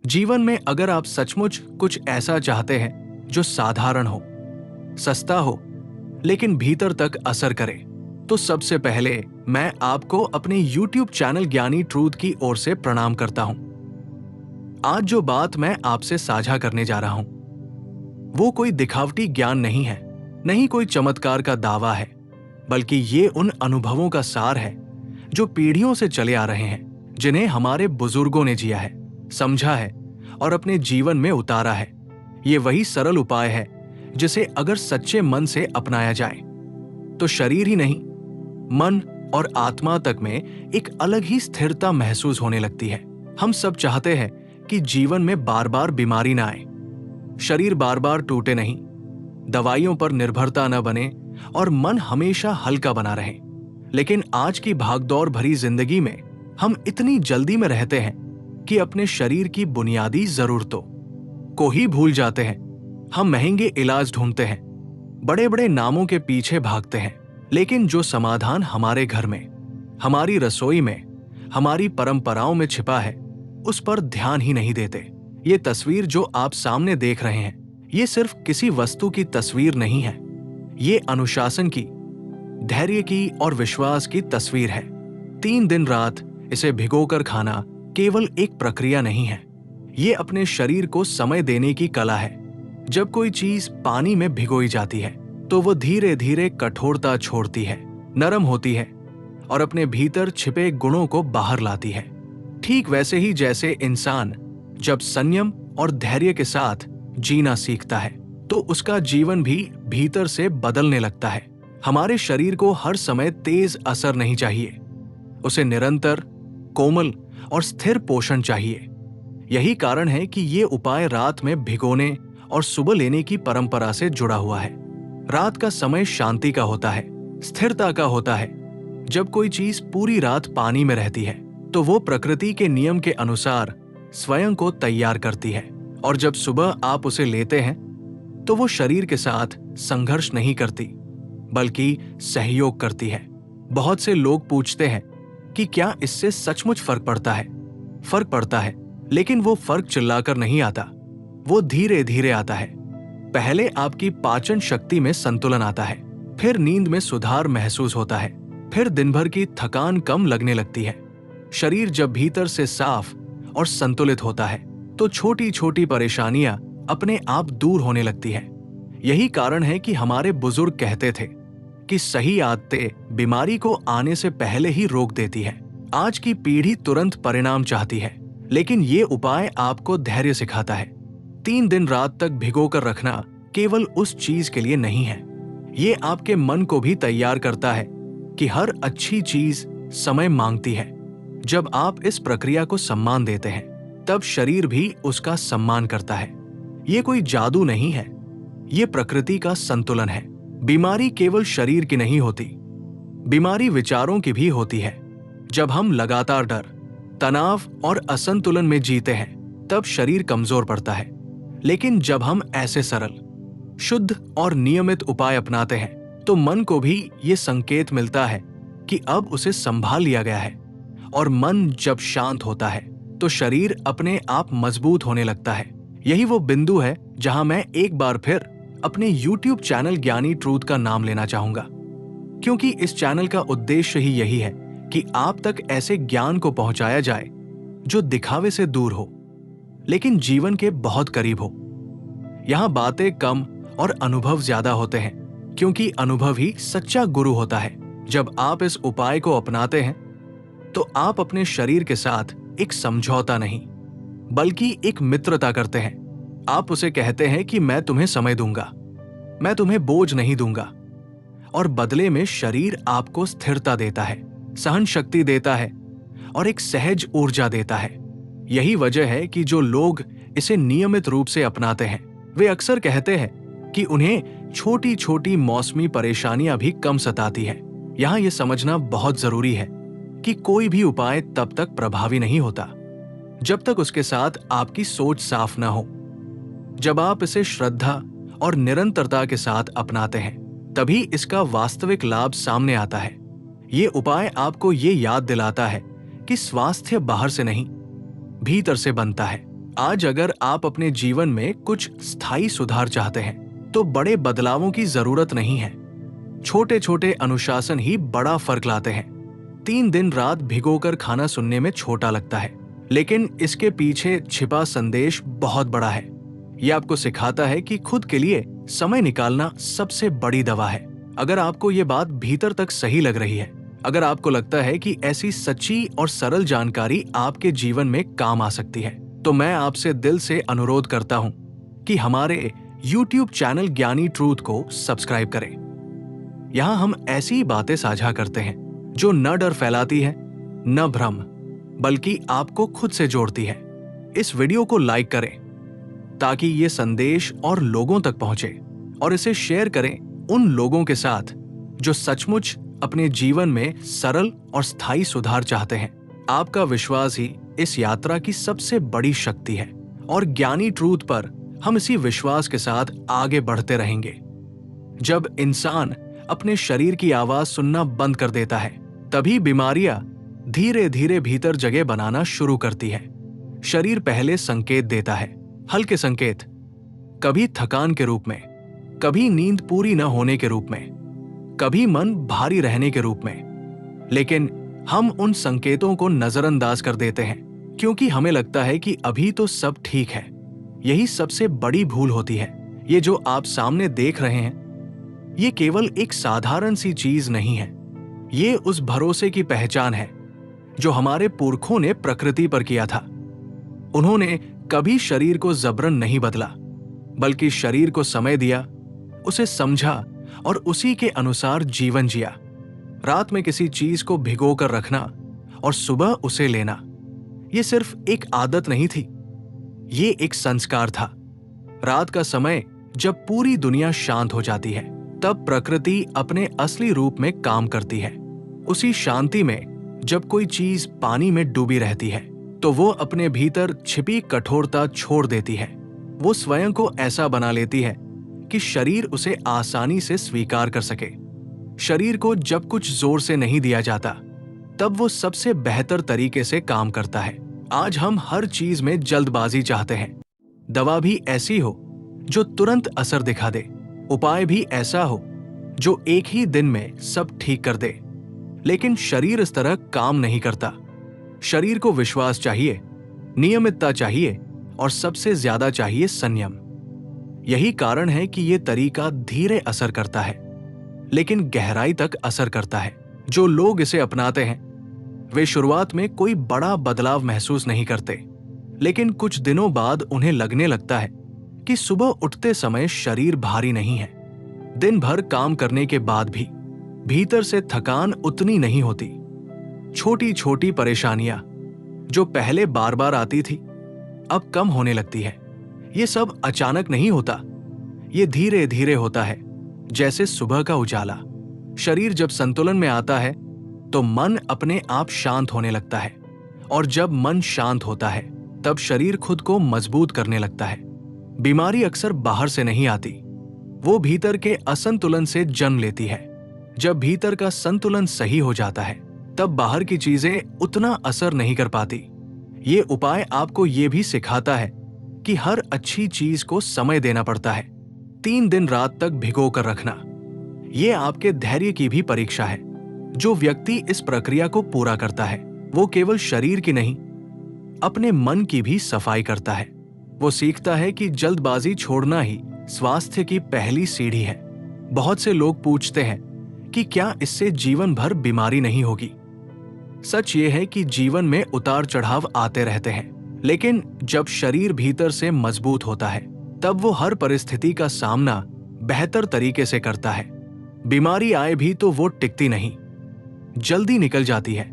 जीवन में अगर आप सचमुच कुछ ऐसा चाहते हैं जो साधारण हो, सस्ता हो, लेकिन भीतर तक असर करे, तो सबसे पहले मैं आपको अपने YouTube चैनल ज्ञानी ट्रूथ की ओर से प्रणाम करता हूं। आज जो बात मैं आपसे साझा करने जा रहा हूं, वो कोई दिखावटी ज्ञान नहीं है, नहीं कोई चमत्कार का दावा है, बल्कि ये उन अनुभवों का सार है जो पीढ़ियों से चले आ रहे हैं, जिन्हें हमारे बुजुर्गों ने जिया है, समझा है और अपने जीवन में उतारा है। ये वही सरल उपाय है जिसे अगर सच्चे मन से अपनाया जाए तो शरीर ही नहीं, मन और आत्मा तक में एक अलग ही स्थिरता महसूस होने लगती है। हम सब चाहते हैं कि जीवन में बार बार बीमारी ना आए, शरीर बार बार टूटे नहीं, दवाइयों पर निर्भरता न बने और मन हमेशा हल्का बना रहे। लेकिन आज की भागदौड़ भरी जिंदगी में हम इतनी जल्दी में रहते हैं कि अपने शरीर की बुनियादी जरूरतों को ही भूल जाते हैं। हम महंगे इलाज ढूंढते हैं, बड़े बड़े नामों के पीछे भागते हैं, लेकिन जो समाधान हमारे घर में, हमारी रसोई में, हमारी परंपराओं में छिपा है, उस पर ध्यान ही नहीं देते। ये तस्वीर जो आप सामने देख रहे हैं, ये सिर्फ किसी वस्तु की तस्वीर नहीं है, ये अनुशासन की, धैर्य की और विश्वास की तस्वीर है। 3 दिन रात इसे भिगोकर खाना केवल एक प्रक्रिया नहीं है, ये अपने शरीर को समय देने की कला है। जब कोई चीज पानी में भिगोई जाती है तो वो धीरे धीरे कठोरता छोड़ती है, नरम होती है और अपने भीतर छिपे गुणों को बाहर लाती है। ठीक वैसे ही जैसे इंसान जब संयम और धैर्य के साथ जीना सीखता है तो उसका जीवन भी भीतर से बदलने लगता है। हमारे शरीर को हर समय तेज असर नहीं चाहिए, उसे निरंतर, कोमल और स्थिर पोषण चाहिए। यही कारण है कि ये उपाय रात में भिगोने और सुबह लेने की परंपरा से जुड़ा हुआ है। रात का समय शांति का होता है, स्थिरता का होता है। जब कोई चीज पूरी रात पानी में रहती है तो वो प्रकृति के नियम के अनुसार स्वयं को तैयार करती है, और जब सुबह आप उसे लेते हैं तो वो शरीर के साथ संघर्ष नहीं करती, बल्कि सहयोग करती है। बहुत से लोग पूछते हैं कि क्या इससे सचमुच फर्क पड़ता है? फर्क पड़ता है, लेकिन वो फर्क चिल्लाकर नहीं आता, वो धीरे धीरे आता है। पहले आपकी पाचन शक्ति में संतुलन आता है, फिर नींद में सुधार महसूस होता है, फिर दिन भर की थकान कम लगने लगती है। शरीर जब भीतर से साफ और संतुलित होता है तो छोटी छोटी परेशानियां अपने आप दूर होने लगती हैं। यही कारण है कि हमारे बुजुर्ग कहते थे कि सही आदतें बीमारी को आने से पहले ही रोक देती है। आज की पीढ़ी तुरंत परिणाम चाहती है, लेकिन ये उपाय आपको धैर्य सिखाता है। 3 दिन रात तक भिगोकर रखना केवल उस चीज के लिए नहीं है, ये आपके मन को भी तैयार करता है कि हर अच्छी चीज समय मांगती है। जब आप इस प्रक्रिया को सम्मान देते हैं तब शरीर भी उसका सम्मान करता है। ये कोई जादू नहीं है, ये प्रकृति का संतुलन है। बीमारी केवल शरीर की नहीं होती, बीमारी विचारों की भी होती है। जब हम लगातार डर, तनाव और असंतुलन में जीते हैं तब शरीर कमजोर पड़ता है। लेकिन जब हम ऐसे सरल, शुद्ध और नियमित उपाय अपनाते हैं तो मन को भी ये संकेत मिलता है कि अब उसे संभाल लिया गया है। और मन जब शांत होता है तो शरीर अपने आप मजबूत होने लगता है। यही वो बिंदु है जहां मैं एक बार फिर अपने YouTube चैनल ज्ञानी ट्रूथ का नाम लेना चाहूंगा, क्योंकि इस चैनल का उद्देश्य ही यही है कि आप तक ऐसे ज्ञान को पहुंचाया जाए जो दिखावे से दूर हो, लेकिन जीवन के बहुत करीब हो। यहां बातें कम और अनुभव ज्यादा होते हैं, क्योंकि अनुभव ही सच्चा गुरु होता है। जब आप इस उपाय को अपनाते हैं तो आप अपने शरीर के साथ एक समझौता नहीं, बल्कि एक मित्रता करते हैं। आप उसे कहते हैं कि मैं तुम्हें समय दूंगा, मैं तुम्हें बोझ नहीं दूंगा, और बदले में शरीर आपको स्थिरता देता है, सहन शक्ति देता है और एक सहज ऊर्जा देता है। यही वजह है कि जो लोग इसे नियमित रूप से अपनाते हैं वे अक्सर कहते हैं कि उन्हें छोटी छोटी मौसमी परेशानियां भी कम सताती है। यहां यह समझना बहुत जरूरी है कि कोई भी उपाय तब तक प्रभावी नहीं होता जब तक उसके साथ आपकी सोच साफ ना हो। जब आप इसे श्रद्धा और निरंतरता के साथ अपनाते हैं तभी इसका वास्तविक लाभ सामने आता है। ये उपाय आपको ये याद दिलाता है कि स्वास्थ्य बाहर से नहीं, भीतर से बनता है, आज अगर आप अपने जीवन में कुछ स्थायी सुधार चाहते हैं तो बड़े बदलावों की जरूरत नहीं है। छोटे छोटे अनुशासन ही बड़ा फर्क लाते हैं। 3 दिन रात भिगोकर खाना सुनने में छोटा लगता है, लेकिन इसके पीछे छिपा संदेश बहुत बड़ा है। यह आपको सिखाता है कि खुद के लिए समय निकालना सबसे बड़ी दवा है। अगर आपको ये बात भीतर तक सही लग रही है, अगर आपको लगता है कि ऐसी सच्ची और सरल जानकारी आपके जीवन में काम आ सकती है, तो मैं आपसे दिल से अनुरोध करता हूं कि हमारे YouTube चैनल ज्ञानी ट्रूथ को सब्सक्राइब करें। यहां हम ऐसी बातें साझा करते हैं जो न डर फैलाती है, न भ्रम, बल्कि आपको खुद से जोड़ती है। इस वीडियो को लाइक करें ताकि ये संदेश और लोगों तक पहुंचे, और इसे शेयर करें उन लोगों के साथ जो सचमुच अपने जीवन में सरल और स्थायी सुधार चाहते हैं। आपका विश्वास ही इस यात्रा की सबसे बड़ी शक्ति है, और ज्ञानी ट्रूथ पर हम इसी विश्वास के साथ आगे बढ़ते रहेंगे। जब इंसान अपने शरीर की आवाज सुनना बंद कर देता है, तभी बीमारियां धीरे धीरे भीतर जगह बनाना शुरू करती है। शरीर पहले संकेत देता है, हल्के संकेत, कभी थकान के रूप में, कभी नींद पूरी न होने के रूप में, कभी मन भारी रहने के रूप में। लेकिन हम उन संकेतों को नजरअंदाज कर देते हैं क्योंकि हमें लगता है कि अभी तो सब ठीक है। यही सबसे बड़ी भूल होती है। ये जो आप सामने देख रहे हैं, ये केवल एक साधारण सी चीज नहीं है। ये उस भरोसे की पहचान है जो हमारे पुरखों ने प्रकृति पर किया था। उन्होंने कभी शरीर को जबरन नहीं बदला, बल्कि शरीर को समय दिया, उसे समझा और उसी के अनुसार जीवन जिया। रात में किसी चीज को भिगोकर रखना और सुबह उसे लेना, यह सिर्फ एक आदत नहीं थी, ये एक संस्कार था। रात का समय जब पूरी दुनिया शांत हो जाती है, तब प्रकृति अपने असली रूप में काम करती है। उसी शांति में जब कोई चीज पानी में डूबी रहती है, तो वो अपने भीतर छिपी कठोरता छोड़ देती है। वो स्वयं को ऐसा बना लेती है कि शरीर उसे आसानी से स्वीकार कर सके। शरीर को जब कुछ जोर से नहीं दिया जाता, तब वो सबसे बेहतर तरीके से काम करता है। आज हम हर चीज में जल्दबाजी चाहते हैं। दवा भी ऐसी हो जो तुरंत असर दिखा दे, उपाय भी ऐसा हो जो एक ही दिन में सब ठीक कर दे। लेकिन शरीर इस तरह काम नहीं करता। शरीर को विश्वास चाहिए, नियमितता चाहिए, और सबसे ज्यादा चाहिए संयम। यही कारण है कि यह तरीका धीरे असर करता है, लेकिन गहराई तक असर करता है। जो लोग इसे अपनाते हैं, वे शुरुआत में कोई बड़ा बदलाव महसूस नहीं करते, लेकिन कुछ दिनों बाद उन्हें लगने लगता है कि सुबह उठते समय शरीर भारी नहीं है। दिन भर काम करने के बाद भी भीतर से थकान उतनी नहीं होती। छोटी छोटी परेशानियां जो पहले बार बार आती थी, अब कम होने लगती है। ये सब अचानक नहीं होता, ये धीरे धीरे होता है, जैसे सुबह का उजाला। शरीर जब संतुलन में आता है तो मन अपने आप शांत होने लगता है, और जब मन शांत होता है तब शरीर खुद को मजबूत करने लगता है। बीमारी अक्सर बाहर से नहीं आती, वो भीतर के असंतुलन से जन्म लेती है। जब भीतर का संतुलन सही हो जाता है, तब बाहर की चीजें उतना असर नहीं कर पाती। ये उपाय आपको ये भी सिखाता है कि हर अच्छी चीज को समय देना पड़ता है। 3 दिन रात तक भिगो कर रखना, ये आपके धैर्य की भी परीक्षा है। जो व्यक्ति इस प्रक्रिया को पूरा करता है, वो केवल शरीर की नहीं, अपने मन की भी सफाई करता है। वो सीखता है कि जल्दबाजी छोड़ना ही स्वास्थ्य की पहली सीढ़ी है। बहुत से लोग पूछते हैं कि क्या इससे जीवन भर बीमारी नहीं होगी। सच ये है कि जीवन में उतार चढ़ाव आते रहते हैं, लेकिन जब शरीर भीतर से मजबूत होता है, तब वो हर परिस्थिति का सामना बेहतर तरीके से करता है। बीमारी आए भी तो वो टिकती नहीं, जल्दी निकल जाती है।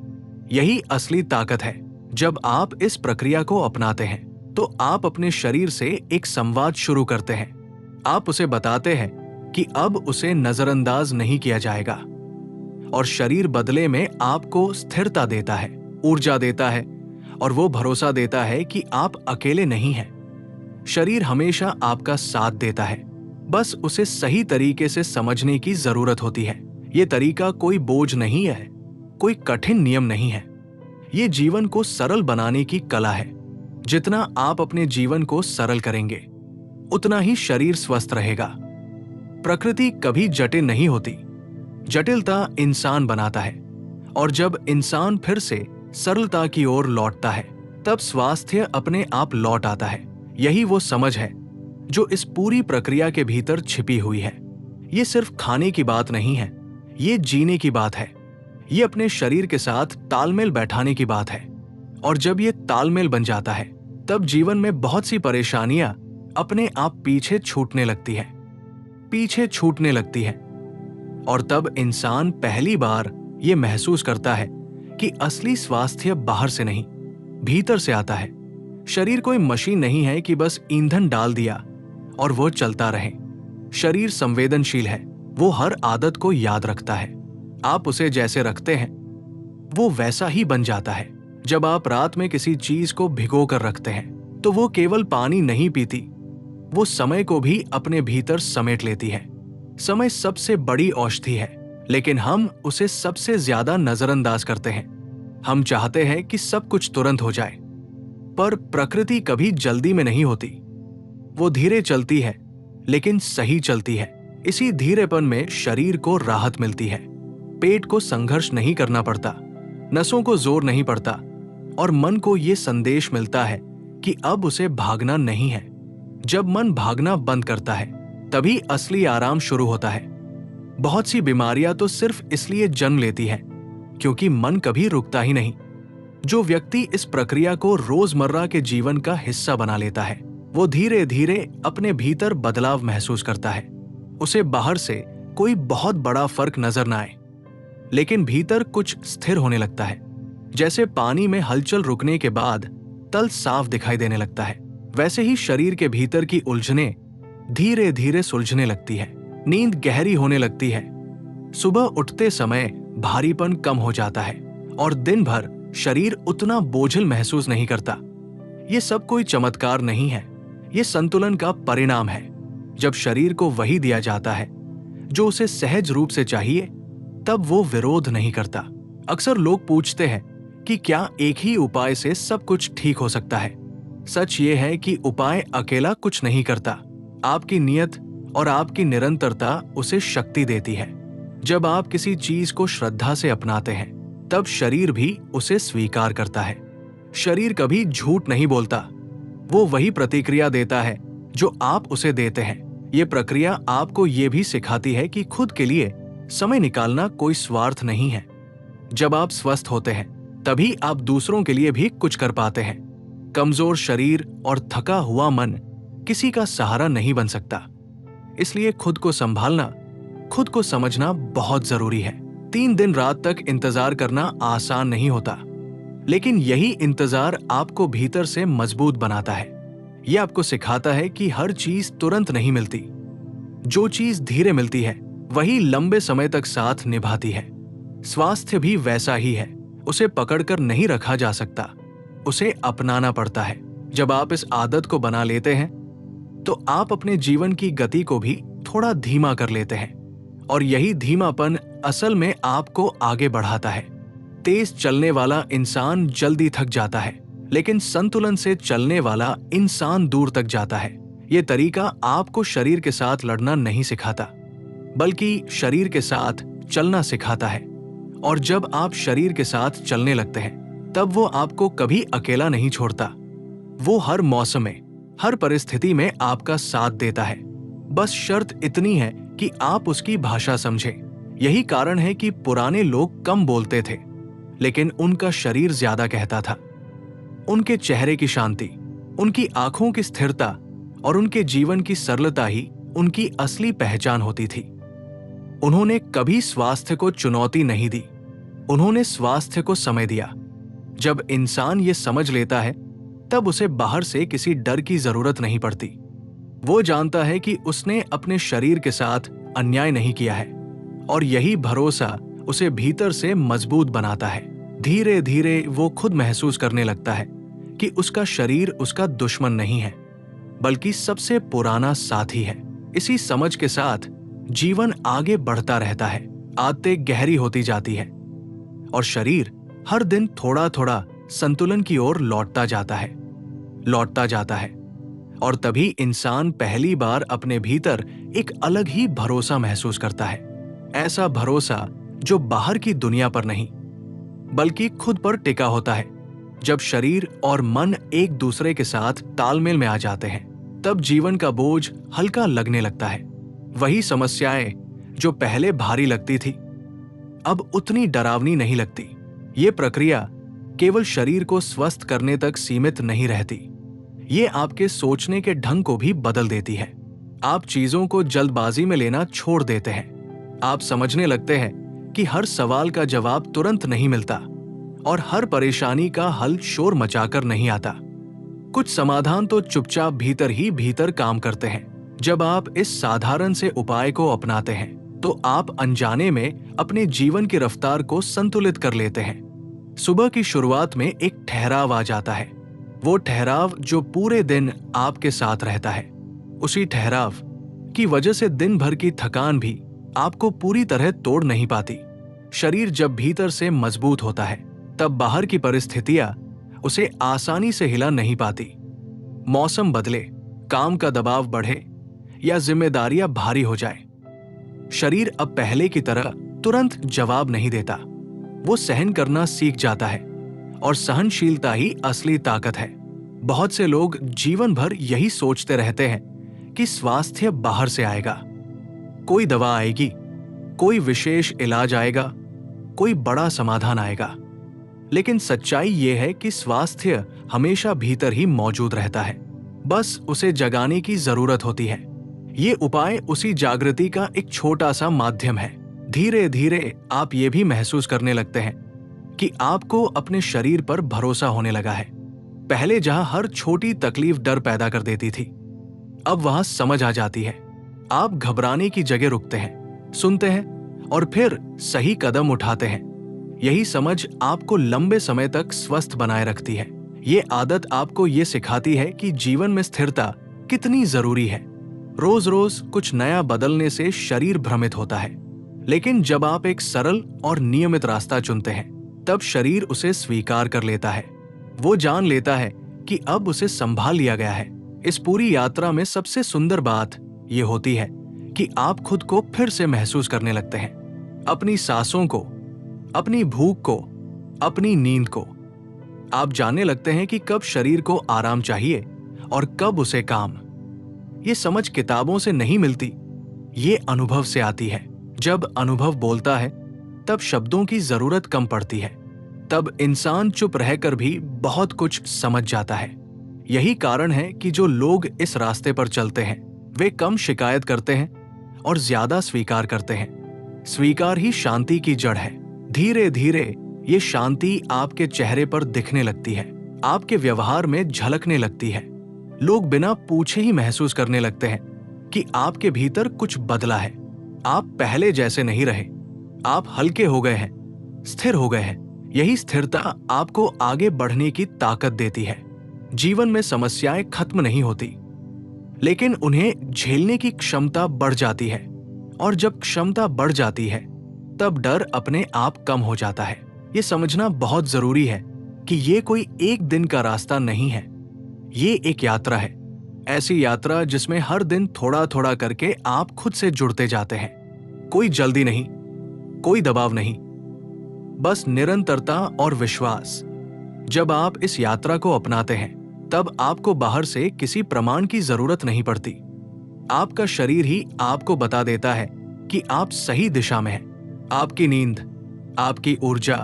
यही असली ताकत है। जब आप इस प्रक्रिया को अपनाते हैं, तो आप अपने शरीर से एक संवाद शुरू करते हैं। आप उसे बताते हैं कि अब उसे नजरअंदाज नहीं किया जाएगा, और शरीर बदले में आपको स्थिरता देता है, ऊर्जा देता है, और वो भरोसा देता है कि आप अकेले नहीं हैं। शरीर हमेशा आपका साथ देता है, बस उसे सही तरीके से समझने की जरूरत होती है। ये तरीका कोई बोझ नहीं है, कोई कठिन नियम नहीं है। ये जीवन को सरल बनाने की कला है। जितना आप अपने जीवन को सरल करेंगे, उतना ही शरीर स्वस्थ रहेगा। प्रकृति कभी जटिल नहीं होती, जटिलता इंसान बनाता है। और जब इंसान फिर से सरलता की ओर लौटता है, तब स्वास्थ्य अपने आप लौट आता है। यही वो समझ है जो इस पूरी प्रक्रिया के भीतर छिपी हुई है। ये सिर्फ खाने की बात नहीं है, ये जीने की बात है। ये अपने शरीर के साथ तालमेल बैठाने की बात है। और जब ये तालमेल बन जाता है, तब जीवन में बहुत सी परेशानियां अपने आप पीछे छूटने लगती है। और तब इंसान पहली बार ये महसूस करता है कि असली स्वास्थ्य बाहर से नहीं, भीतर से आता है। शरीर कोई मशीन नहीं है कि बस ईंधन डाल दिया और वो चलता रहे। शरीर संवेदनशील है, वो हर आदत को याद रखता है। आप उसे जैसे रखते हैं, वो वैसा ही बन जाता है। जब आप रात में किसी चीज को भिगो कर रखते हैं, तो वो केवल पानी नहीं पीती, वो समय को भी अपने भीतर समेट लेती है। समय सबसे बड़ी औषधि है, लेकिन हम उसे सबसे ज्यादा नजरअंदाज करते हैं। हम चाहते हैं कि सब कुछ तुरंत हो जाए, पर प्रकृति कभी जल्दी में नहीं होती। वो धीरे चलती है, लेकिन सही चलती है। इसी धीरेपन में शरीर को राहत मिलती है। पेट को संघर्ष नहीं करना पड़ता, नसों को जोर नहीं पड़ता, और मन को ये संदेश मिलता है कि अब उसे भागना नहीं है। जब मन भागना बंद करता है, तभी असली आराम शुरू होता है। बहुत सी बीमारियां तो सिर्फ इसलिए जन्म लेती हैं क्योंकि मन कभी रुकता ही नहीं। जो व्यक्ति इस प्रक्रिया को रोजमर्रा के जीवन का हिस्सा बना लेता है, वो धीरे धीरे अपने भीतर बदलाव महसूस करता है। उसे बाहर से कोई बहुत बड़ा फर्क नजर न आए, लेकिन भीतर कुछ स्थिर होने लगता है। जैसे पानी में हलचल रुकने के बाद तल साफ दिखाई देने लगता है, वैसे ही शरीर के भीतर की उलझनें धीरे धीरे सुलझने लगती है। नींद गहरी होने लगती है। सुबह उठते समय भारीपन कम हो जाता है और दिन भर शरीर उतना बोझिल महसूस नहीं करता। ये सब कोई चमत्कार नहीं है, ये संतुलन का परिणाम है। जब शरीर को वही दिया जाता है जो उसे सहज रूप से चाहिए, तब वो विरोध नहीं करता। अक्सर लोग पूछते हैं कि क्या एक ही उपाय से सब कुछ ठीक हो सकता है। सच ये है कि उपाय अकेला कुछ नहीं करता। आपकी नियत और आपकी निरंतरता उसे शक्ति देती है। जब आप किसी चीज को श्रद्धा से अपनाते हैं, तब शरीर भी उसे स्वीकार करता है। शरीर कभी झूठ नहीं बोलता, वो वही प्रतिक्रिया देता है जो आप उसे देते हैं। ये प्रक्रिया आपको ये भी सिखाती है कि खुद के लिए समय निकालना कोई स्वार्थ नहीं है। जब आप स्वस्थ होते हैं, तभी आप दूसरों के लिए भी कुछ कर पाते हैं। कमजोर शरीर और थका हुआ मन किसी का सहारा नहीं बन सकता। इसलिए खुद को संभालना, खुद को समझना बहुत जरूरी है। 3 दिन रात तक इंतजार करना आसान नहीं होता, लेकिन यही इंतजार आपको भीतर से मजबूत बनाता है। यह आपको सिखाता है कि हर चीज तुरंत नहीं मिलती। जो चीज धीरे मिलती है, वही लंबे समय तक साथ निभाती है। स्वास्थ्य भी वैसा ही है, उसे पकड़कर नहीं रखा जा सकता, उसे अपनाना पड़ता है। जब आप इस आदत को बना लेते हैं, तो आप अपने जीवन की गति को भी थोड़ा धीमा कर लेते हैं, और यही धीमापन असल में आपको आगे बढ़ाता है। तेज चलने वाला इंसान जल्दी थक जाता है, लेकिन संतुलन से चलने वाला इंसान दूर तक जाता है। ये तरीका आपको शरीर के साथ लड़ना नहीं सिखाता, बल्कि शरीर के साथ चलना सिखाता है। और जब आप शरीर के साथ चलने लगते हैं, तब वो आपको कभी अकेला नहीं छोड़ता। वो हर मौसम में, हर परिस्थिति में आपका साथ देता है। बस शर्त इतनी है कि आप उसकी भाषा समझें। यही कारण है कि पुराने लोग कम बोलते थे, लेकिन उनका शरीर ज्यादा कहता था। उनके चेहरे की शांति, उनकी आंखों की स्थिरता और उनके जीवन की सरलता ही उनकी असली पहचान होती थी। उन्होंने कभी स्वास्थ्य को चुनौती नहीं दी, उन्होंने स्वास्थ्य को समय दिया। जब इंसान ये समझ लेता है, तब उसे बाहर से किसी डर की जरूरत नहीं पड़ती। वो जानता है कि उसने अपने शरीर के साथ अन्याय नहीं किया है, और यही भरोसा उसे भीतर से मजबूत बनाता है। धीरे धीरे वो खुद महसूस करने लगता है कि उसका शरीर उसका दुश्मन नहीं है, बल्कि सबसे पुराना साथी है। इसी समझ के साथ जीवन आगे बढ़ता रहता है, आदतें गहरी होती जाती है, और शरीर हर दिन थोड़ा थोड़ा संतुलन की ओर लौटता जाता है। लौटता जाता है। और तभी इंसान पहली बार अपने भीतर एक अलग ही भरोसा महसूस करता है। ऐसा भरोसा जो बाहर की दुनिया पर नहीं बल्कि खुद पर टिका होता है। जब शरीर और मन एक दूसरे के साथ तालमेल में आ जाते हैं, तब जीवन का बोझ हल्का लगने लगता है। वही समस्याएं जो पहले भारी लगती थी, अब उतनी डरावनी नहीं लगती। ये प्रक्रिया केवल शरीर को स्वस्थ करने तक सीमित नहीं रहती, ये आपके सोचने के ढंग को भी बदल देती है। आप चीजों को जल्दबाजी में लेना छोड़ देते हैं। आप समझने लगते हैं कि हर सवाल का जवाब तुरंत नहीं मिलता और हर परेशानी का हल शोर मचाकर नहीं आता। कुछ समाधान तो चुपचाप भीतर ही भीतर काम करते हैं। जब आप इस साधारण से उपाय को अपनाते हैं, तो आप अनजाने में अपने जीवन की रफ्तार को संतुलित कर लेते हैं। सुबह की शुरुआत में एक ठहराव आ जाता है, वो ठहराव जो पूरे दिन आपके साथ रहता है। उसी ठहराव की वजह से दिन भर की थकान भी आपको पूरी तरह तोड़ नहीं पाती। शरीर जब भीतर से मजबूत होता है, तब बाहर की परिस्थितियां उसे आसानी से हिला नहीं पाती। मौसम बदले, काम का दबाव बढ़े या जिम्मेदारियां भारी हो जाए, शरीर अब पहले की तरह तुरंत जवाब नहीं देता। वो सहन करना सीख जाता है और सहनशीलता ही असली ताकत है। बहुत से लोग जीवन भर यही सोचते रहते हैं कि स्वास्थ्य बाहर से आएगा, कोई दवा आएगी, कोई विशेष इलाज आएगा, कोई बड़ा समाधान आएगा। लेकिन सच्चाई ये है कि स्वास्थ्य हमेशा भीतर ही मौजूद रहता है, बस उसे जगाने की जरूरत होती है। ये उपाय उसी जागृति का एक छोटा सा माध्यम है। धीरे धीरे आप ये भी महसूस करने लगते हैं कि आपको अपने शरीर पर भरोसा होने लगा है। पहले जहां हर छोटी तकलीफ डर पैदा कर देती थी, अब वहां समझ आ जाती है। आप घबराने की जगह रुकते हैं, सुनते हैं और फिर सही कदम उठाते हैं। यही समझ आपको लंबे समय तक स्वस्थ बनाए रखती है। ये आदत आपको ये सिखाती है कि जीवन में स्थिरता कितनी जरूरी है। रोज रोज कुछ नया बदलने से शरीर भ्रमित होता है, लेकिन जब आप एक सरल और नियमित रास्ता चुनते हैं, तब शरीर उसे स्वीकार कर लेता है। वो जान लेता है कि अब उसे संभाल लिया गया है। इस पूरी यात्रा में सबसे सुंदर बात ये होती है कि आप खुद को फिर से महसूस करने लगते हैं, अपनी सांसों को, अपनी भूख को, अपनी नींद को। आप जानने लगते हैं कि कब शरीर को आराम चाहिए और कब उसे काम। ये समझ किताबों से नहीं मिलती, ये अनुभव से आती है। जब अनुभव बोलता है, तब शब्दों की जरूरत कम पड़ती है। तब इंसान चुप रहकर भी बहुत कुछ समझ जाता है। यही कारण है कि जो लोग इस रास्ते पर चलते हैं, वे कम शिकायत करते हैं और ज्यादा स्वीकार करते हैं। स्वीकार ही शांति की जड़ है। धीरे धीरे ये शांति आपके चेहरे पर दिखने लगती है, आपके व्यवहार में झलकने लगती है। लोग बिना पूछे ही महसूस करने लगते हैं कि आपके भीतर कुछ बदला है। आप पहले जैसे नहीं रहे, आप हल्के हो गए हैं, स्थिर हो गए हैं। यही स्थिरता आपको आगे बढ़ने की ताकत देती है। जीवन में समस्याएं खत्म नहीं होती, लेकिन उन्हें झेलने की क्षमता बढ़ जाती है। और जब क्षमता बढ़ जाती है, तब डर अपने आप कम हो जाता है। ये समझना बहुत जरूरी है कि ये कोई एक दिन का रास्ता नहीं है, ये एक यात्रा है। ऐसी यात्रा जिसमें हर दिन थोड़ा थोड़ा करके आप खुद से जुड़ते जाते हैं। कोई जल्दी नहीं, कोई दबाव नहीं, बस निरंतरता और विश्वास। जब आप इस यात्रा को अपनाते हैं, तब आपको बाहर से किसी प्रमाण की जरूरत नहीं पड़ती। आपका शरीर ही आपको बता देता है कि आप सही दिशा में हैं। आपकी नींद, आपकी ऊर्जा,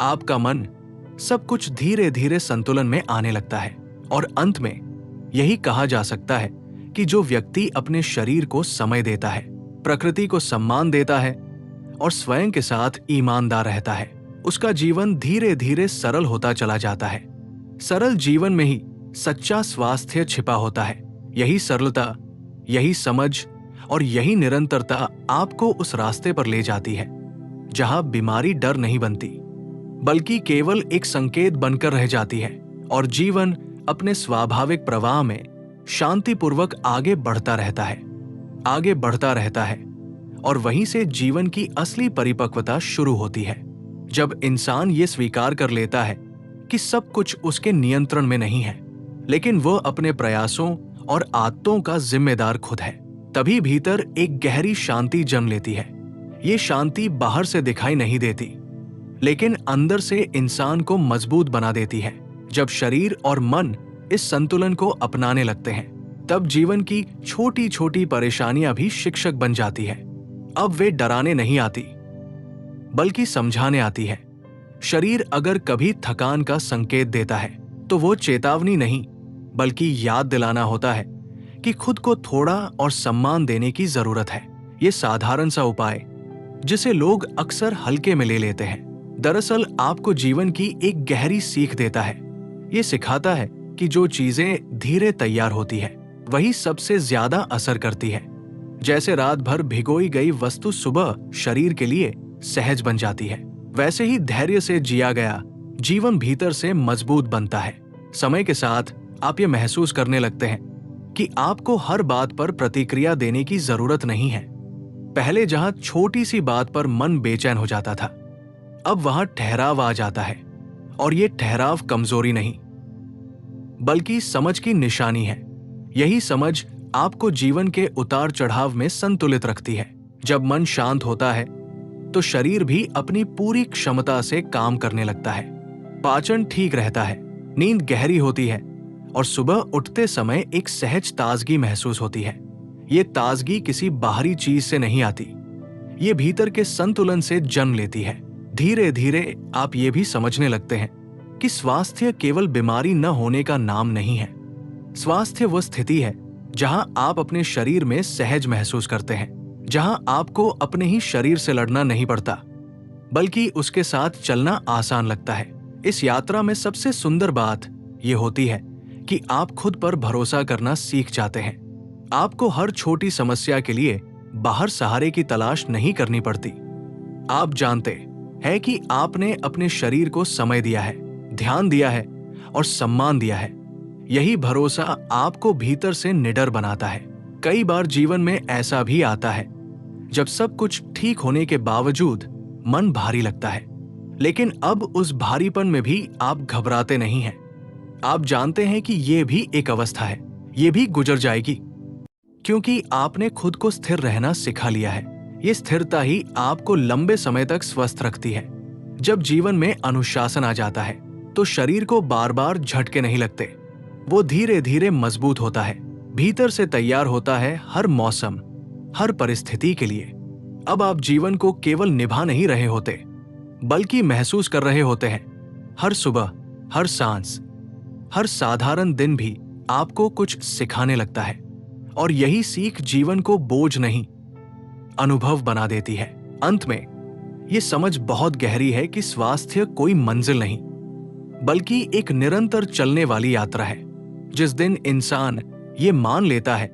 आपका मन, सब कुछ धीरे धीरे संतुलन में आने लगता है। और अंत में यही कहा जा सकता है कि जो व्यक्ति अपने शरीर को समय देता है, प्रकृति को सम्मान देता है और स्वयं के साथ ईमानदार रहता है, उसका जीवन धीरे धीरे सरल होता चला जाता है। सरल जीवन में ही सच्चा स्वास्थ्य छिपा होता है। यही सरलता, यही समझ और यही निरंतरता आपको उस रास्ते पर ले जाती है जहां बीमारी डर नहीं बनती, बल्कि केवल एक संकेत बनकर रह जाती है और जीवन अपने स्वाभाविक प्रवाह में शांतिपूर्वक आगे बढ़ता रहता है, आगे बढ़ता रहता है। और वहीं से जीवन की असली परिपक्वता शुरू होती है, जब इंसान ये स्वीकार कर लेता है कि सब कुछ उसके नियंत्रण में नहीं है। लेकिन वह अपने प्रयासों और आदतों का जिम्मेदार खुद है। तभी भीतर एक गहरी शांति जन्म लेती है। ये शांति बाहर से दिखाई नहीं देती, लेकिन अंदर से इंसान को मजबूत बना देती है। जब शरीर और मन इस संतुलन को अपनाने लगते हैं, तब जीवन की छोटी छोटी परेशानियां भी शिक्षक बन जाती है। अब वे डराने नहीं आती, बल्कि समझाने आती है। शरीर अगर कभी थकान का संकेत देता है, तो वो चेतावनी नहीं, बल्कि याद दिलाना होता है कि खुद को थोड़ा और सम्मान देने की जरूरत है। ये साधारण सा उपाय, जिसे लोग अक्सर हल्के में ले लेते हैं, दरअसल आपको जीवन की एक गहरी सीख देता है। ये सिखाता है कि जो चीजें धीरे तैयार होती है, वही सबसे ज्यादा असर करती है। जैसे रात भर भिगोई गई वस्तु सुबह शरीर के लिए सहज बन जाती है, वैसे ही धैर्य से जिया गया जीवन भीतर से मजबूत बनता है। समय के साथ आप ये महसूस करने लगते हैं कि आपको हर बात पर प्रतिक्रिया देने की जरूरत नहीं है। पहले जहां छोटी सी बात पर मन बेचैन हो जाता था, अब वहां ठहराव आ जाता है। और ये ठहराव कमजोरी नहीं, बल्कि समझ की निशानी है। यही समझ आपको जीवन के उतार चढ़ाव में संतुलित रखती है। जब मन शांत होता है, तो शरीर भी अपनी पूरी क्षमता से काम करने लगता है। पाचन ठीक रहता है, नींद गहरी होती है, और सुबह उठते समय एक सहज ताजगी महसूस होती है। ये ताजगी किसी बाहरी चीज से नहीं आती, ये भीतर के संतुलन से जन्म लेती है। धीरे धीरे आप ये भी समझने लगते हैं कि स्वास्थ्य केवल बीमारी न होने का नाम नहीं है। स्वास्थ्य वह स्थिति है जहां आप अपने शरीर में सहज महसूस करते हैं, जहां आपको अपने ही शरीर से लड़ना नहीं पड़ता, बल्कि उसके साथ चलना आसान लगता है। इस यात्रा में सबसे सुंदर बात यह होती है कि आप खुद पर भरोसा करना सीख जाते हैं। आपको हर छोटी समस्या के लिए बाहर सहारे की तलाश नहीं करनी पड़ती। आप जानते हैं कि आपने अपने शरीर को समय दिया है, ध्यान दिया है और सम्मान दिया है। यही भरोसा आपको भीतर से निडर बनाता है। कई बार जीवन में ऐसा भी आता है जब सब कुछ ठीक होने के बावजूद मन भारी लगता है, लेकिन अब उस भारीपन में भी आप घबराते नहीं हैं। आप जानते हैं कि ये भी एक अवस्था है, ये भी गुजर जाएगी, क्योंकि आपने खुद को स्थिर रहना सिखा लिया है। ये स्थिरता ही आपको लंबे समय तक स्वस्थ रखती है। जब जीवन में अनुशासन आ जाता है, तो शरीर को बार बार झटके नहीं लगते। वो धीरे धीरे मजबूत होता है, भीतर से तैयार होता है हर मौसम, हर परिस्थिति के लिए। अब आप जीवन को केवल निभा नहीं रहे होते, बल्कि महसूस कर रहे होते हैं। हर सुबह, हर सांस, हर साधारण दिन भी आपको कुछ सिखाने लगता है, और यही सीख जीवन को बोझ नहीं, अनुभव बना देती है। अंत में ये समझ बहुत गहरी है कि स्वास्थ्य कोई मंजिल नहीं, बल्कि एक निरंतर चलने वाली यात्रा है। जिस दिन इंसान ये मान लेता है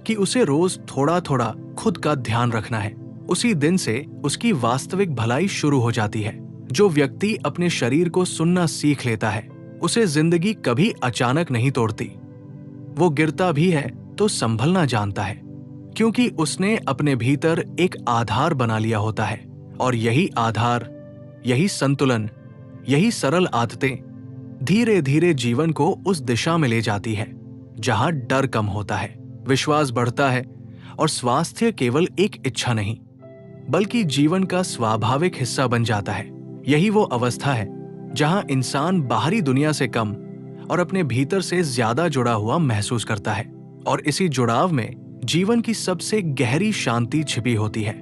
कि उसे रोज थोड़ा थोड़ा खुद का ध्यान रखना है, उसी दिन से उसकी वास्तविक भलाई शुरू हो जाती है। जो व्यक्ति अपने शरीर को सुनना सीख लेता है, उसे जिंदगी कभी अचानक नहीं तोड़ती। वो गिरता भी है तो संभलना जानता है, क्योंकि उसने अपने भीतर एक आधार बना लिया होता है। और यही आधार, यही संतुलन, यही सरल आदतें धीरे धीरे जीवन को उस दिशा में ले जाती है जहां डर कम होता है, विश्वास बढ़ता है, और स्वास्थ्य केवल एक इच्छा नहीं, बल्कि जीवन का स्वाभाविक हिस्सा बन जाता है। यही वो अवस्था है जहां इंसान बाहरी दुनिया से कम और अपने भीतर से ज्यादा जुड़ा हुआ महसूस करता है। और इसी जुड़ाव में जीवन की सबसे गहरी शांति छिपी होती है।